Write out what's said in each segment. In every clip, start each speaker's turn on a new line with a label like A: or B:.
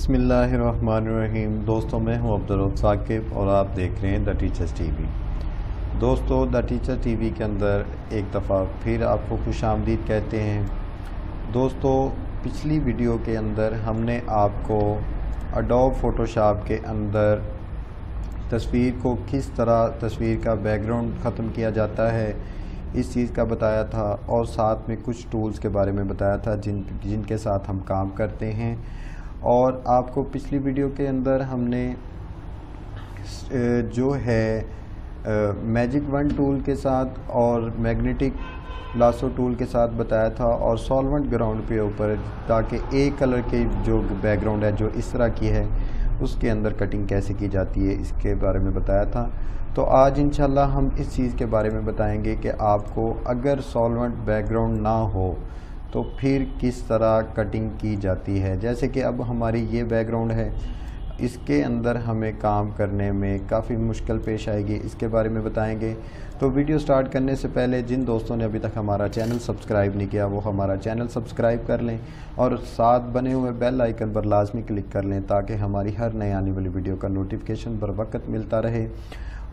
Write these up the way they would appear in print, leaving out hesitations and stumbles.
A: बिस्मिल्लाहिर्रहमानिर्रहीम। दोस्तों, मैं हूं अब्दुल साकिब और आप देख रहे हैं द टीचर्स टीवी। दोस्तों, द टीचर टीवी के अंदर एक दफ़ा फिर आपको खुशामदीद कहते हैं। दोस्तों, पिछली वीडियो के अंदर हमने आपको एडोब फोटोशॉप के अंदर तस्वीर को किस तरह तस्वीर का बैकग्राउंड ख़त्म किया जाता है इस चीज़ का बताया था, और साथ में कुछ टूल्स के बारे में बताया था जिनके साथ हम काम करते हैं। और आपको पिछली वीडियो के अंदर हमने जो है मैजिक वन टूल के साथ और मैग्नेटिक लासो टूल के साथ बताया था, और सॉल्वेंट ग्राउंड के ऊपर, ताकि एक कलर के जो बैकग्राउंड है जो इस तरह की है उसके अंदर कटिंग कैसे की जाती है इसके बारे में बताया था। तो आज इंशाल्लाह हम इस चीज़ के बारे में बताएंगे कि आपको अगर सॉल्वेंट बैकग्राउंड ना हो तो फिर किस तरह कटिंग की जाती है। जैसे कि अब हमारी ये बैकग्राउंड है, इसके अंदर हमें काम करने में काफ़ी मुश्किल पेश आएगी, इसके बारे में बताएंगे। तो वीडियो स्टार्ट करने से पहले जिन दोस्तों ने अभी तक हमारा चैनल सब्सक्राइब नहीं किया वो हमारा चैनल सब्सक्राइब कर लें और साथ बने हुए बेल आइकन पर लाजमी क्लिक कर लें, ताकि हमारी हर नई आने वाली वीडियो का नोटिफिकेशन बर वक्त मिलता रहे।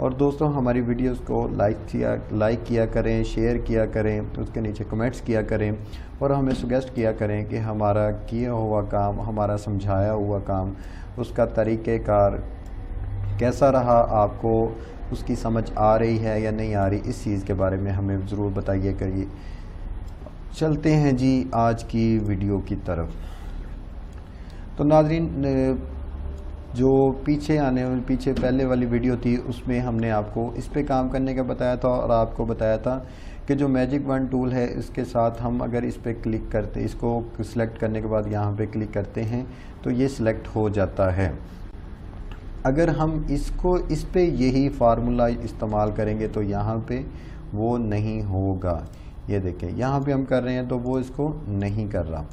A: और दोस्तों, हमारी वीडियोस को लाइक किया करें, शेयर किया करें, उसके नीचे कमेंट्स किया करें और हमें सुगेस्ट किया करें कि हमारा किया हुआ काम, हमारा समझाया हुआ काम, उसका तरीक़ेकार कैसा रहा, आपको उसकी समझ आ रही है या नहीं आ रही, इस चीज़ के बारे में हमें ज़रूर बताइए करिए। चलते हैं जी आज की वीडियो की तरफ। तो नाज़रीन, जो पीछे पहले वाली वीडियो थी उसमें हमने आपको इस पे काम करने का बताया था, और आपको बताया था कि जो मैजिक वन टूल है इसके साथ हम अगर इस पे क्लिक करते, इसको सिलेक्ट करने के बाद यहाँ पे क्लिक करते हैं तो ये सिलेक्ट हो जाता है। अगर हम इस पे यही फार्मूला इस्तेमाल करेंगे तो यहाँ पे वो नहीं होगा। ये देखें, यहाँ पे हम कर रहे हैं तो वो इसको नहीं कर रहा।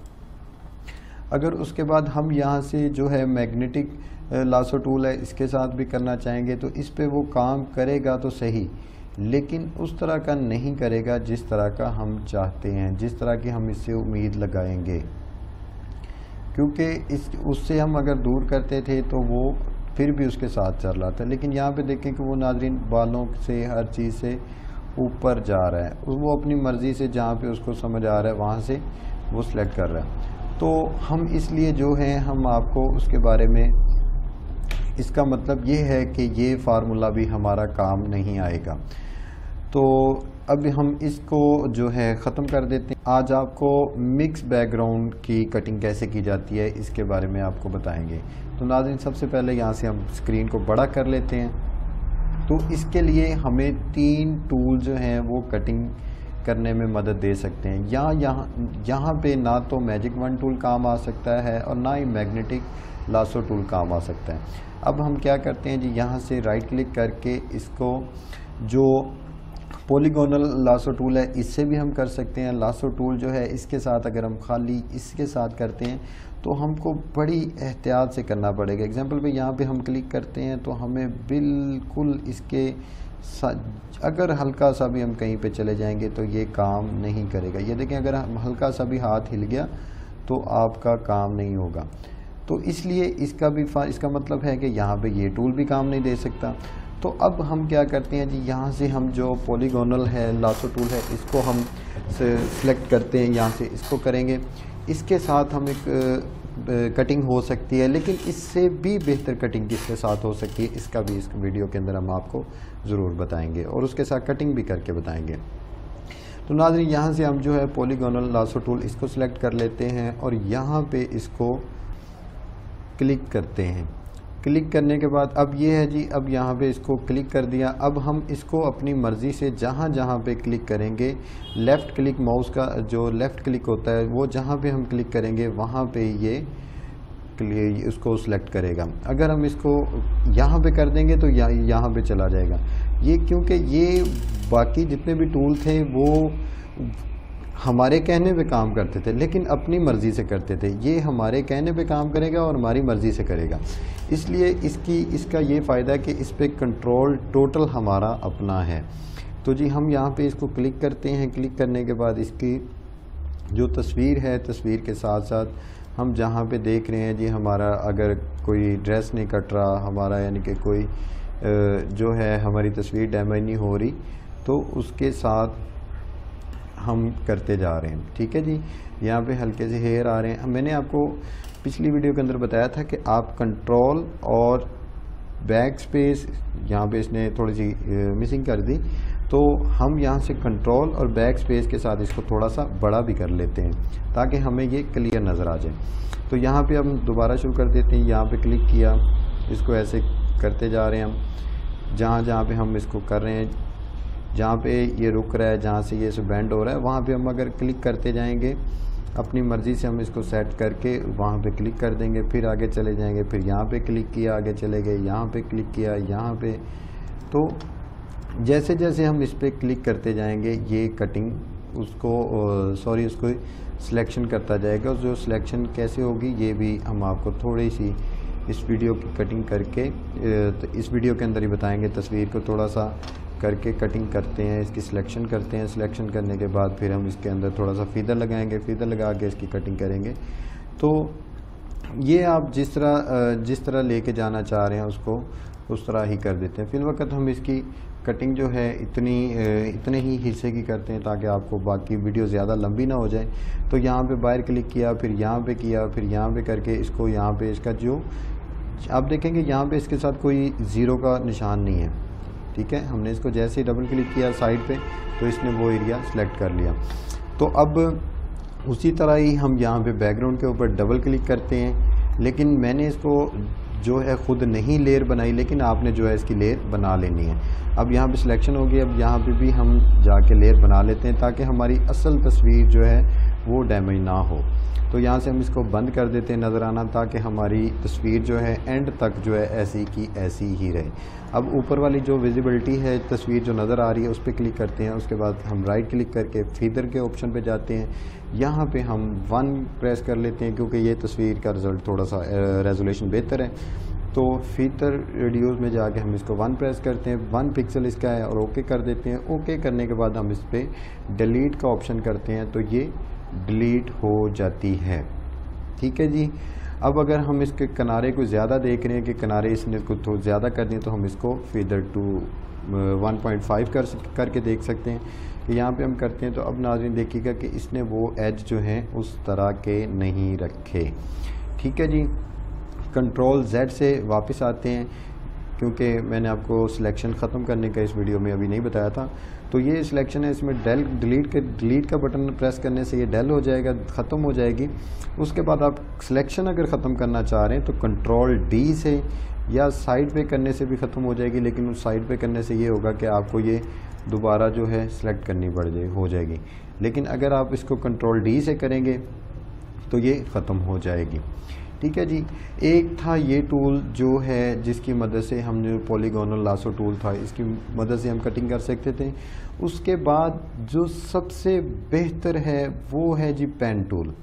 A: अगर उसके बाद हम यहाँ से जो है मैग्नेटिक लासो टूल है इसके साथ भी करना चाहेंगे तो इस पे वो काम करेगा तो सही, लेकिन उस तरह का नहीं करेगा जिस तरह का हम चाहते हैं, जिस तरह की हम इससे उम्मीद लगाएंगे। क्योंकि उससे हम अगर दूर करते थे तो वो फिर भी उसके साथ चल रहा था, लेकिन यहाँ पे देखें कि वो नाज़रीन बालों से हर चीज़ से ऊपर जा रहा है, वो अपनी मर्ज़ी से जहाँ पे उसको समझ आ रहा है वहाँ से वो सिलेक्ट कर रहा है। तो हम इसलिए जो है हम आपको उसके बारे में, इसका मतलब ये है कि ये फार्मूला भी हमारा काम नहीं आएगा। तो अब हम इसको जो है ख़त्म कर देते हैं। आज आपको मिक्स बैकग्राउंड की कटिंग कैसे की जाती है इसके बारे में आपको बताएंगे। तो नाज़रीन, सबसे पहले यहाँ से हम स्क्रीन को बड़ा कर लेते हैं। तो इसके लिए हमें 3 टूल जो हैं वो कटिंग करने में मदद दे सकते हैं। यहाँ पे ना तो मैजिक वन टूल काम आ सकता है और ना ही मैग्नेटिक लासो टूल काम आ सकता है। अब हम क्या करते हैं जी, यहाँ से राइट क्लिक करके इसको, जो पॉलीगोनल लासो टूल है इससे भी हम कर सकते हैं। लासो टूल जो है इसके साथ अगर हम खाली इसके साथ करते हैं तो हमको बड़ी एहतियात से करना पड़ेगा। एग्जांपल पे यहाँ पे हम क्लिक करते हैं तो हमें बिल्कुल इसके अगर हल्का सा भी हम कहीं पे चले जाएंगे तो ये काम नहीं करेगा। ये देखें, अगर हल्का सा भी हाथ हिल गया तो आपका काम नहीं होगा। तो इसलिए इसका मतलब है कि यहाँ पे ये टूल भी काम नहीं दे सकता। तो अब हम क्या करते हैं जी, यहाँ से हम जो पॉलीगोनल है लासो टूल है इसको हम सेलेक्ट करते हैं, यहाँ से इसको करेंगे। इसके साथ हम एक कटिंग हो सकती है, लेकिन इससे भी बेहतर कटिंग किसके साथ हो सकती है इसका भी इस वीडियो के अंदर हम आपको ज़रूर बताएंगे और उसके साथ कटिंग भी करके बताएंगे। तो नाज़रीन, यहाँ से हम जो है पॉलीगोनल लासो टूल इसको सिलेक्ट कर लेते हैं और यहाँ पे इसको क्लिक करते हैं। क्लिक करने के बाद अब ये है जी, अब यहाँ पे इसको क्लिक कर दिया। अब हम इसको अपनी मर्ज़ी से जहाँ जहाँ पे क्लिक करेंगे, लेफ़्ट क्लिक, माउस का जो लेफ़्ट क्लिक होता है वो जहाँ पे हम क्लिक करेंगे वहाँ पे ये उसको सिलेक्ट करेगा। अगर हम इसको यहाँ पे कर देंगे तो यहाँ पे चला जाएगा। ये क्योंकि ये बाकी जितने भी टूल थे वो हमारे कहने पे काम करते थे, लेकिन अपनी मर्ज़ी से करते थे। ये हमारे कहने पे काम करेगा और हमारी मर्ज़ी से करेगा। इसलिए इसका ये फ़ायदा है कि इस पर कंट्रोल टोटल हमारा अपना है। तो जी हम यहाँ पे इसको क्लिक करते हैं। क्लिक करने के बाद इसकी जो तस्वीर है, तस्वीर के साथ साथ हम जहाँ पे देख रहे हैं जी, हमारा अगर कोई ड्रेस नहीं कट रहा हमारा, यानी कि कोई जो है हमारी तस्वीर डैमेज नहीं हो रही, तो उसके साथ हम करते जा रहे हैं। ठीक है जी, यहाँ पे हल्के से हेयर आ रहे हैं। मैंने आपको पिछली वीडियो के अंदर बताया था कि आप कंट्रोल और बैक स्पेस, यहाँ पे इसने थोड़ी सी मिसिंग कर दी, तो हम यहाँ से कंट्रोल और बैक स्पेस के साथ इसको थोड़ा सा बड़ा भी कर लेते हैं ताकि हमें ये क्लियर नज़र आ जाए। तो यहाँ पे हम दोबारा शुरू कर देते हैं। यहाँ पे क्लिक किया, इसको ऐसे करते जा रहे हैं हम। जहाँ जहाँ पे हम इसको कर रहे हैं, जहाँ पे ये रुक रहा है, जहाँ से ये बेंड हो रहा है, वहाँ पे हम अगर क्लिक करते जाएंगे अपनी मर्ज़ी से, हम इसको सेट करके वहाँ पे क्लिक कर देंगे, फिर आगे चले जाएंगे, फिर यहाँ पे क्लिक किया आगे चले गए, यहाँ पे क्लिक किया यहाँ पे। तो जैसे जैसे हम इस पर क्लिक करते जाएंगे ये कटिंग उसको उसको सिलेक्शन करता जाएगा। जो सिलेक्शन कैसे होगी ये भी हम आपको थोड़ी सी इस वीडियो की कटिंग करके तो इस वीडियो के अंदर ही बताएंगे। तस्वीर को थोड़ा सा करके कटिंग करते हैं, इसकी सिलेक्शन करते हैं। सिलेक्शन करने के बाद फिर हम इसके अंदर थोड़ा सा फीदर लगाएंगे, फीदर लगा के इसकी कटिंग करेंगे। तो ये आप जिस तरह लेके जाना चाह रहे हैं उसको उस तरह ही कर देते हैं। फिल वक्त हम इसकी कटिंग जो है इतने ही हिस्से की करते हैं ताकि आपको बाकी वीडियो ज़्यादा लंबी ना हो जाए। तो यहाँ पे बाहर क्लिक किया, फिर यहाँ पे किया, फिर यहाँ पे करके इसको यहाँ पे इसका जो आप देखेंगे यहाँ पे इसके साथ कोई ज़ीरो का निशान नहीं है। ठीक है, हमने इसको जैसे ही डबल क्लिक किया साइड पे तो इसने वो एरिया सेलेक्ट कर लिया। तो अब उसी तरह ही हम यहाँ पे बैकग्राउंड के ऊपर डबल क्लिक करते हैं, लेकिन मैंने इसको जो है ख़ुद नहीं लेयर बनाई, लेकिन आपने जो है इसकी लेयर बना लेनी है। अब यहाँ पे सिलेक्शन हो गई, अब यहाँ पे भी हम जाके लेयर बना लेते हैं ताकि हमारी असल तस्वीर जो है वो डैमेज ना हो। तो यहाँ से हम इसको बंद कर देते हैं नज़र आना, ताकि हमारी तस्वीर जो है एंड तक जो है ऐसी की ऐसी ही रहे। अब ऊपर वाली जो विजिबिलिटी है तस्वीर जो नज़र आ रही है उस पर क्लिक करते हैं। उसके बाद हम राइट क्लिक करके फीदर के ऑप्शन पे जाते हैं। यहाँ पे हम 1 प्रेस कर लेते हैं क्योंकि ये तस्वीर का रिज़ल्ट थोड़ा सा रेजोल्यूशन बेहतर है। तो फीदर रेडियोस में जाके हम इसको 1 प्रेस करते हैं, 1 पिक्सल इसका है, और ओके कर देते हैं। ओके करने के बाद हम इस पर डिलीट का ऑप्शन करते हैं तो ये डिलीट हो जाती है। ठीक है जी। अब अगर हम इसके किनारे को ज़्यादा देख रहे हैं कि किनारे इसने को तो ज़्यादा कर दें तो हम इसको फीदर टू 1.5 करके देख सकते हैं कि यहाँ पे हम करते हैं। तो अब नाज़रीन देखिएगा कि इसने वो एज जो हैं उस तरह के नहीं रखे। ठीक है जी। कंट्रोल Z से वापस आते हैं क्योंकि मैंने आपको सिलेक्शन ख़त्म करने का इस वीडियो में अभी नहीं बताया था। तो ये सिलेक्शन है, इसमें डिलीट का बटन प्रेस करने से ये डेल हो जाएगा, ख़त्म हो जाएगी। उसके बाद आप सिलेक्शन अगर ख़त्म करना चाह रहे हैं तो कंट्रोल D से या साइड पे करने से भी ख़त्म हो जाएगी, लेकिन उस साइड पे करने से ये होगा कि आपको ये दोबारा जो है सिलेक्ट करनी हो जाएगी। लेकिन अगर आप इसको कंट्रोल D से करेंगे तो ये ख़त्म हो जाएगी। ठीक है जी। एक था ये टूल जो है जिसकी मदद से हमने पॉलीगोनल लासो टूल था, इसकी मदद से हम कटिंग कर सकते थे। उसके बाद जो सबसे बेहतर है वो है जी पेन टूल।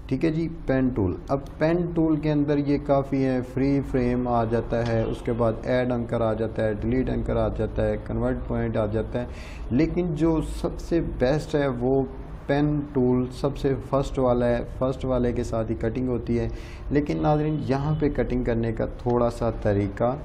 A: ठीक है जी, पेन टूल। अब पेन टूल के अंदर ये काफ़ी है, फ्री फ्रेम आ जाता है, उसके बाद ऐड अंकर आ जाता है, डिलीट अंकर आ जाता है, कन्वर्ट पॉइंट आ जाता है। लेकिन जो सबसे बेस्ट है वो पेन टूल सबसे फर्स्ट वाला है। फर्स्ट वाले के साथ ही कटिंग होती है। लेकिन नाज़रीन यहाँ पे कटिंग करने का थोड़ा सा तरीका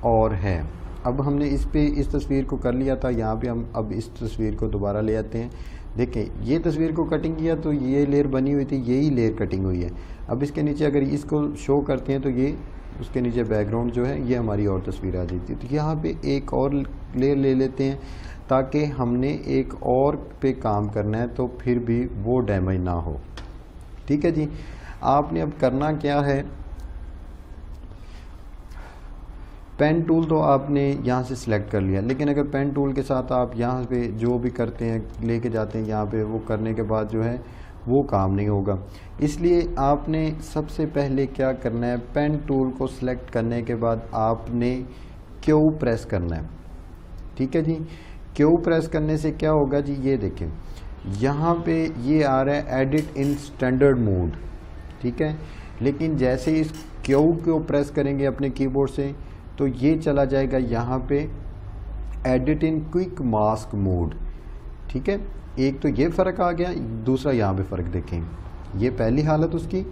A: और है। अब हमने इस तस्वीर को कर लिया था, यहाँ पे हम अब इस तस्वीर को दोबारा ले आते हैं। देखें, ये तस्वीर को कटिंग किया तो ये लेयर बनी हुई थी, यही लेयर कटिंग हुई है। अब इसके नीचे अगर इसको शो करते हैं तो ये उसके नीचे बैकग्राउंड जो है ये हमारी और तस्वीर आ जाती है। तो यहाँ पे एक और लेयर ले लेते हैं ताकि हमने एक और पे काम करना है तो फिर भी वो डैमेज ना हो। ठीक है जी। आपने अब करना क्या है, पेन टूल तो आपने यहाँ से सिलेक्ट कर लिया, लेकिन अगर पेन टूल के साथ आप यहाँ पे जो भी करते हैं लेके जाते हैं यहाँ पे, वो करने के बाद जो है वो काम नहीं होगा। इसलिए आपने सबसे पहले क्या करना है, पेन टूल को सिलेक्ट करने के बाद आपने Q प्रेस करना है। ठीक है जी। Q प्रेस करने से क्या होगा जी, ये देखें यहाँ पे ये आ रहा है एडिट इन स्टैंडर्ड मोड। ठीक है, लेकिन जैसे इस Q को प्रेस करेंगे अपने कीबोर्ड से तो ये चला जाएगा यहाँ पे edit in quick mask mode. ठीक है, एक तो ये फ़र्क आ गया, दूसरा यहाँ पे फ़र्क देखें, ये पहली हालत उसकी।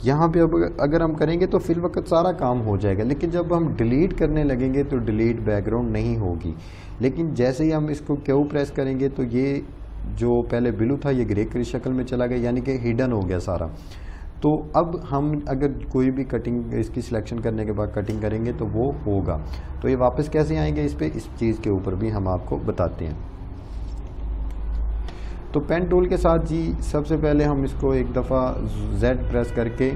A: यहाँ पे अब अगर हम करेंगे तो फिल वक्त सारा काम हो जाएगा, लेकिन जब हम डिलीट करने लगेंगे तो डिलीट बैकग्राउंड नहीं होगी। लेकिन जैसे ही हम इसको क्यू प्रेस करेंगे तो ये जो पहले ब्लू था ये ग्रे की शक्ल में चला गया, यानी कि हिडन हो गया सारा। तो अब हम अगर कोई भी कटिंग इसकी सिलेक्शन करने के बाद कटिंग करेंगे तो वो होगा। तो ये वापस कैसे आएंगे इस पर, इस चीज़ के ऊपर भी हम आपको बताते हैं। तो पेन टूल के साथ जी सबसे पहले हम इसको एक दफ़ा Z प्रेस करके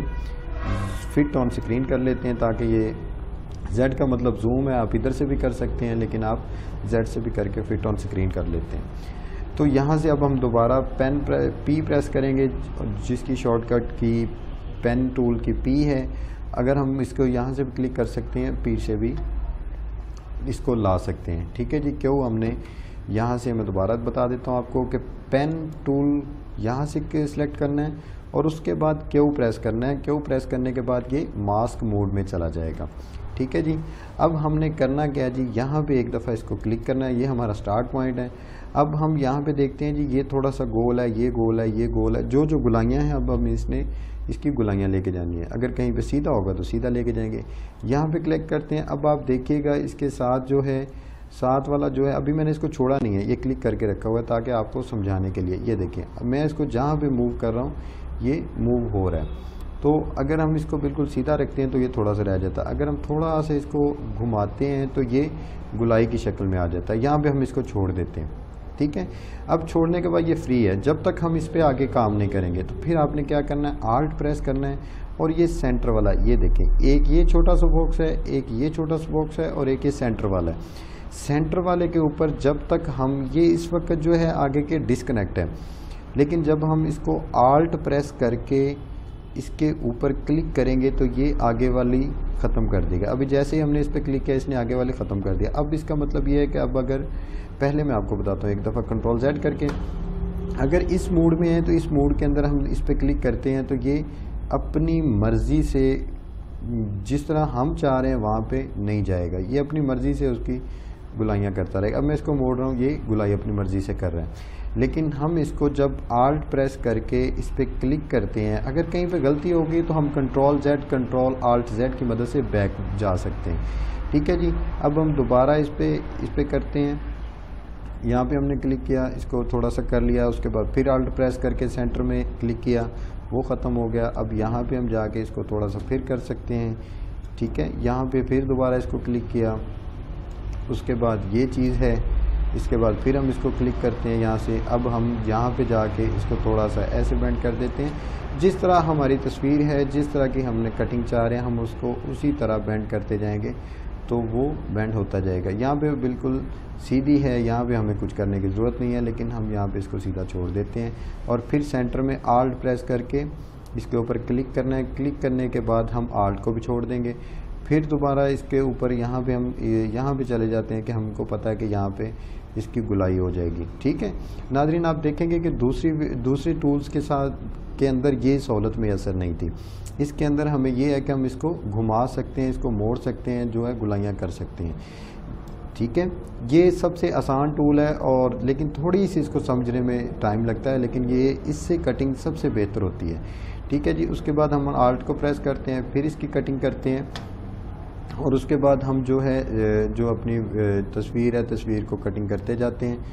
A: फिट ऑन स्क्रीन कर लेते हैं, ताकि ये Z का मतलब जूम है, आप इधर से भी कर सकते हैं, लेकिन आप Z से भी करके फिट ऑन स्क्रीन कर लेते हैं। तो यहाँ से अब हम दोबारा P प्रेस करेंगे, जिसकी शॉर्टकट की पेन टूल की P है। अगर हम इसको यहाँ से भी क्लिक कर सकते हैं, P से भी इसको ला सकते हैं। ठीक है जी, क्यों हमने यहाँ से, मैं दोबारा बता देता हूँ आपको कि पेन टूल यहाँ से सिलेक्ट करना है और उसके बाद क्यू प्रेस करना है। क्यू प्रेस करने के बाद ये मास्क मोड में चला जाएगा। ठीक है जी, अब हमने करना क्या जी, यहाँ पे एक दफ़ा इसको क्लिक करना है, ये हमारा स्टार्ट पॉइंट है। अब हम यहाँ पे देखते हैं जी ये थोड़ा सा गोल है, ये गोल है, ये गोल है, जो गुलाइयाँ हैं अब हम इसकी गुलाइयाँ लेके जानी है। अगर कहीं पे सीधा होगा तो सीधा लेके जाएंगे। यहाँ पे क्लिक करते हैं। अब आप देखिएगा इसके साथ जो है, साथ वाला जो है, अभी मैंने इसको छोड़ा नहीं है, ये क्लिक करके रखा हुआ है ताकि आपको समझाने के लिए। ये देखिए मैं इसको जहाँ पे मूव कर रहा हूँ ये मूव हो रहा है। तो अगर हम इसको बिल्कुल सीधा रखते हैं तो ये थोड़ा सा रह जाता है, अगर हम थोड़ा सा इसको घुमाते हैं तो ये गुलाई की शक्ल में आ जाता है। यहाँ पे हम इसको छोड़ देते हैं। ठीक है, अब छोड़ने के बाद ये फ्री है, जब तक हम इस पर आगे काम नहीं करेंगे। तो फिर आपने क्या करना है, आल्ट प्रेस करना है और ये सेंटर वाला, ये देखें, एक ये छोटा सा बॉक्स है, एक ये छोटा सा बॉक्स है और एक ये सेंटर वाला है। सेंटर वाले के ऊपर जब तक हम, ये इस वक्त जो है आगे के डिस्कनेक्ट है, लेकिन जब हम इसको आल्ट प्रेस करके इसके ऊपर क्लिक करेंगे तो ये आगे वाली ख़त्म कर देगा। अभी जैसे ही हमने इस पर क्लिक किया इसने आगे वाली ख़त्म कर दिया। अब इसका मतलब ये है कि अब अगर, पहले मैं आपको बताता हूँ, एक दफ़ा कंट्रोल Z करके अगर इस मोड में है तो इस मोड के अंदर हम इस पर क्लिक करते हैं तो ये अपनी मर्ज़ी से जिस तरह हम चाह रहे हैं वहाँ पे नहीं जाएगा, ये अपनी मर्ज़ी से उसकी गुलाइयाँ करता रहेगा। अब मैं इसको मोड़ रहा हूँ, ये गुलाई अपनी मर्ज़ी से कर रहा है। लेकिन हम इसको जब आल्ट प्रेस करके इस पर क्लिक करते हैं, अगर कहीं पे गलती होगी तो हम control Z, control alt Z की मदद से बैक जा सकते हैं। ठीक है जी, अब हम दोबारा इस पर करते हैं। यहाँ पे हमने क्लिक किया, इसको थोड़ा सा कर लिया, उसके बाद फिर आल्ट प्रेस करके सेंटर में क्लिक किया, वो ख़त्म हो गया। अब यहाँ पे हम जाके इसको थोड़ा सा फिर कर सकते हैं। ठीक है, यहाँ पे फिर दोबारा इसको क्लिक किया, उसके बाद ये चीज़ है, इसके बाद फिर हम इसको क्लिक करते हैं यहाँ से। अब हम यहाँ पे जाके इसको थोड़ा सा ऐसे बेंड कर देते हैं, जिस तरह हमारी तस्वीर है, जिस तरह की हमने कटिंग चाह रहे हैं हम उसको उसी तरह बेंड करते जाएंगे तो वो बेंड होता जाएगा। यहाँ पे बिल्कुल सीधी है, यहाँ पे हमें कुछ करने की ज़रूरत नहीं है, लेकिन हम यहाँ पे इसको सीधा छोड़ देते हैं और फिर सेंटर में आल्ट प्रेस करके इसके ऊपर क्लिक करना है। क्लिक करने के बाद हम आल्ट को भी छोड़ देंगे, फिर दोबारा इसके ऊपर यहाँ पे हम यहाँ पे चले जाते हैं कि हमको पता है कि यहाँ पे इसकी गुलाई हो जाएगी। ठीक है नाज़रीन, आप देखेंगे कि दूसरी टूल्स के साथ के अंदर ये सहूलत मैसर नहीं थी। इसके अंदर हमें ये है कि हम इसको घुमा सकते हैं, इसको मोड़ सकते हैं, जो है गुलाइयाँ कर सकते हैं। ठीक है, ये सबसे आसान टूल है और लेकिन थोड़ी सी इसको समझने में टाइम लगता है, लेकिन ये इससे कटिंग सबसे बेहतर होती है। ठीक है जी, उसके बाद हम आल्ट को प्रेस करते हैं, फिर इसकी कटिंग करते हैं और उसके बाद हम जो है जो अपनी तस्वीर है, तस्वीर को कटिंग करते जाते हैं।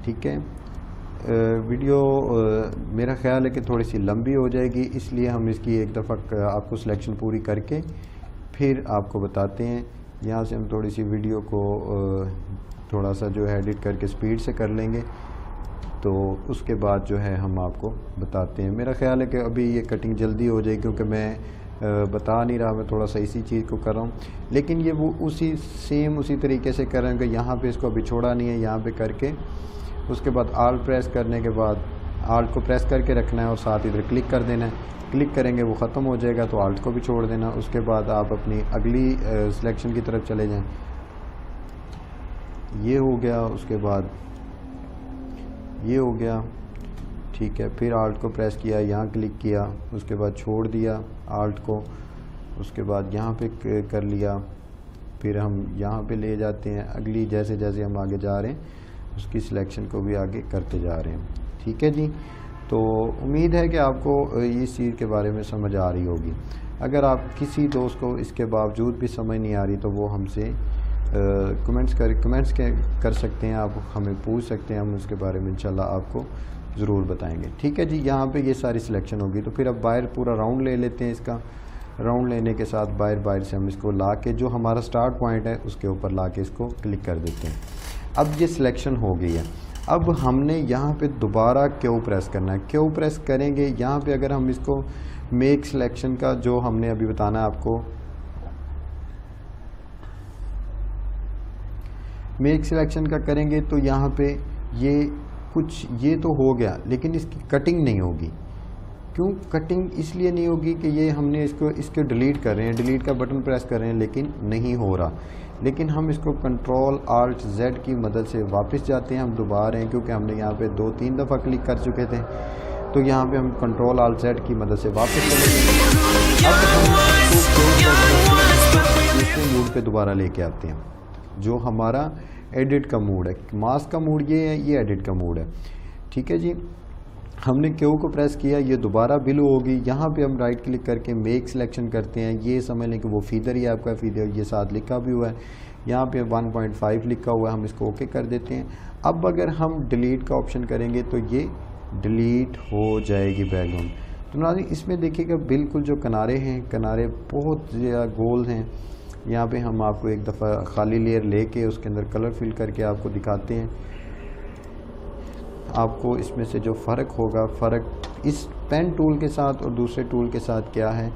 A: ठीक है, वीडियो मेरा ख्याल है कि थोड़ी सी लंबी हो जाएगी, इसलिए हम इसकी एक दफ़ा आपको सिलेक्शन पूरी करके फिर आपको बताते हैं। यहाँ से हम थोड़ी सी वीडियो को थोड़ा सा जो है एडिट करके स्पीड से कर लेंगे, तो उसके बाद जो है हम आपको बताते हैं। मेरा ख्याल है कि अभी ये कटिंग जल्दी हो जाएगी, क्योंकि मैं बता नहीं रहा, मैं थोड़ा सा इसी चीज़ को कर रहा हूँ, लेकिन ये वो उसी तरीके से कर रहे हैं कि यहाँ पे इसको अभी छोड़ा नहीं है, यहाँ पे करके उसके बाद आल्ट प्रेस करने के बाद आल्ट को प्रेस करके रखना है और साथ इधर क्लिक कर देना है। क्लिक करेंगे वो ख़त्म हो जाएगा, तो आल्ट को भी छोड़ देना। उसके बाद आप अपनी अगली सिलेक्शन की तरफ चले जाएं। ये हो गया, उसके बाद ये हो गया। ठीक है, फिर आल्ट को प्रेस किया, यहाँ क्लिक किया, उसके बाद छोड़ दिया आल्ट को, उसके बाद यहाँ पे कर लिया, फिर हम यहाँ पे ले जाते हैं। अगली जैसे जैसे हम आगे जा रहे हैं उसकी सिलेक्शन को भी आगे करते जा रहे हैं। ठीक है जी, तो उम्मीद है कि आपको इस चीज़ के बारे में समझ आ रही होगी। अगर आप किसी दोस्त को इसके बावजूद भी समझ नहीं आ रही तो वो हमसे कमेंट्स कर सकते हैं, आप हमें पूछ सकते हैं, हम उसके बारे में इंशाल्लाह आपको ज़रूर बताएंगे। ठीक है जी, यहाँ पे ये सारी सिलेक्शन होगी। तो फिर अब बाहर पूरा राउंड ले लेते हैं। इसका राउंड लेने के साथ बाहर से हम इसको ला के जो हमारा स्टार्ट पॉइंट है उसके ऊपर ला के इसको क्लिक कर देते हैं। अब ये सिलेक्शन हो गई है। अब हमने यहाँ पे दोबारा क्यू प्रेस करना है। क्यू प्रेस करेंगे यहाँ पे, अगर हम इसको मेक सिलेक्शन का जो हमने अभी बताना है आपको, मेक सिलेक्शन का करेंगे तो यहाँ पे ये तो हो गया, लेकिन इसकी कटिंग नहीं होगी। क्यों कटिंग इसलिए नहीं होगी कि ये हमने इसको डिलीट कर रहे हैं, डिलीट का बटन प्रेस कर रहे हैं लेकिन नहीं हो रहा। लेकिन हम इसको कंट्रोल आल्ट जेड की मदद से वापस जाते हैं। हम दोबारा हैं क्योंकि हमने यहाँ पे 2-3 दफ़ा क्लिक कर चुके थे, तो यहाँ पे हम कंट्रोल आल्ट जेड की मदद से वापस चले। अब हम दूसरे मूड पे दोबारा लेके आते हैं, जो हमारा एडिट का मूड है। मास्क का मूड ये है, ये एडिट का मूड है। ठीक है जी, हमने क्यू को प्रेस किया, ये दोबारा बिलो होगी। यहाँ पे हम राइट क्लिक करके मेक सिलेक्शन करते हैं। ये समझ लें कि वो फीदर ही आपका फीदर, ये साथ लिखा भी हुआ है, यहाँ पे 1.5 लिखा हुआ है, हम इसको ओके कर देते हैं। अब अगर हम डिलीट का ऑप्शन करेंगे तो ये डिलीट हो जाएगी बैकग्राउंड। तो नाज़रीन इसमें देखिएगा बिल्कुल जो किनारे हैं, किनारे बहुत ज़्यादा गोल हैं। यहाँ पे हम आपको एक दफ़ा खाली लेयर लेके उसके अंदर कलर फिल करके आपको दिखाते हैं। आपको इसमें से जो फ़र्क होगा, फ़र्क इस पेन टूल के साथ और दूसरे टूल के साथ क्या है,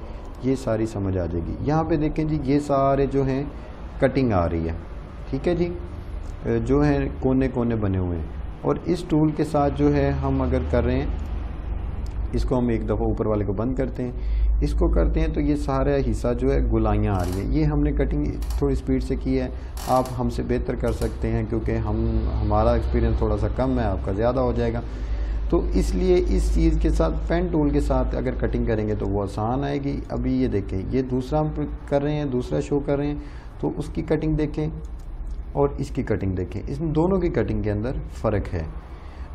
A: ये सारी समझ आ जाएगी। यहाँ पे देखें जी, ये सारे जो हैं कटिंग आ रही है। ठीक है जी, जो है कोने कोने बने हुए हैं। और इस टूल के साथ जो है हम अगर कर रहे हैं, इसको हम एक दफ़ा ऊपर वाले को बंद करते हैं, इसको करते हैं तो ये सारा हिस्सा जो है गुलाइयाँ आ रही हैं। ये हमने कटिंग थोड़ी स्पीड से की है, आप हमसे बेहतर कर सकते हैं क्योंकि हमारा एक्सपीरियंस थोड़ा सा कम है, आपका ज़्यादा हो जाएगा। तो इसलिए इस चीज़ के साथ पेन टूल के साथ अगर कटिंग करेंगे तो वो आसान आएगी। अभी ये देखें, ये दूसरा हम कर रहे हैं, दूसरा शो कर रहे हैं, तो उसकी कटिंग देखें और इसकी कटिंग देखें, इन दोनों की कटिंग के अंदर फ़र्क है।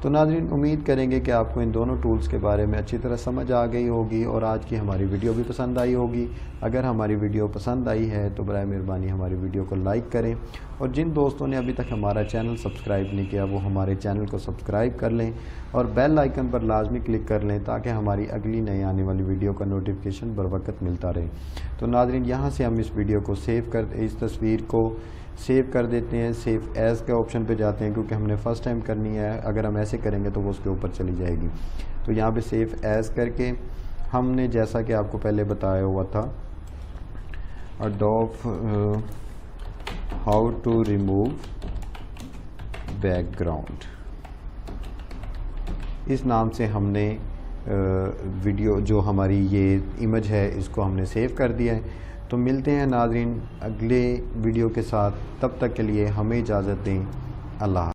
A: तो नाज़रीन उम्मीद करेंगे कि आपको इन दोनों टूल्स के बारे में अच्छी तरह समझ आ गई होगी और आज की हमारी वीडियो भी पसंद आई होगी। अगर हमारी वीडियो पसंद आई है तो बराए मेहरबानी हमारी वीडियो को लाइक करें, और जिन दोस्तों ने अभी तक हमारा चैनल सब्सक्राइब नहीं किया वो हमारे चैनल को सब्सक्राइब कर लें और बेल आइकन पर लाजमी क्लिक कर लें ताकि हमारी अगली नई आने वाली वीडियो का नोटिफिकेशन बर वक्त मिलता रहे। तो नाज़रीन यहाँ से हम इस वीडियो को इस तस्वीर को सेव कर देते हैं। सेव एज़ के ऑप्शन पे जाते हैं क्योंकि हमने फ़र्स्ट टाइम करनी है, अगर हम ऐसे करेंगे तो वो उसके ऊपर चली जाएगी। तो यहाँ पे सेव एज़ करके हमने जैसा कि आपको पहले बताया हुआ था, Adobe how to remove background, इस नाम से हमने वीडियो जो हमारी ये इमेज है इसको हमने सेव कर दिया है। तो मिलते हैं नाज़रीन अगले वीडियो के साथ, तब तक के लिए हमें इजाज़त दें। अल्लाह।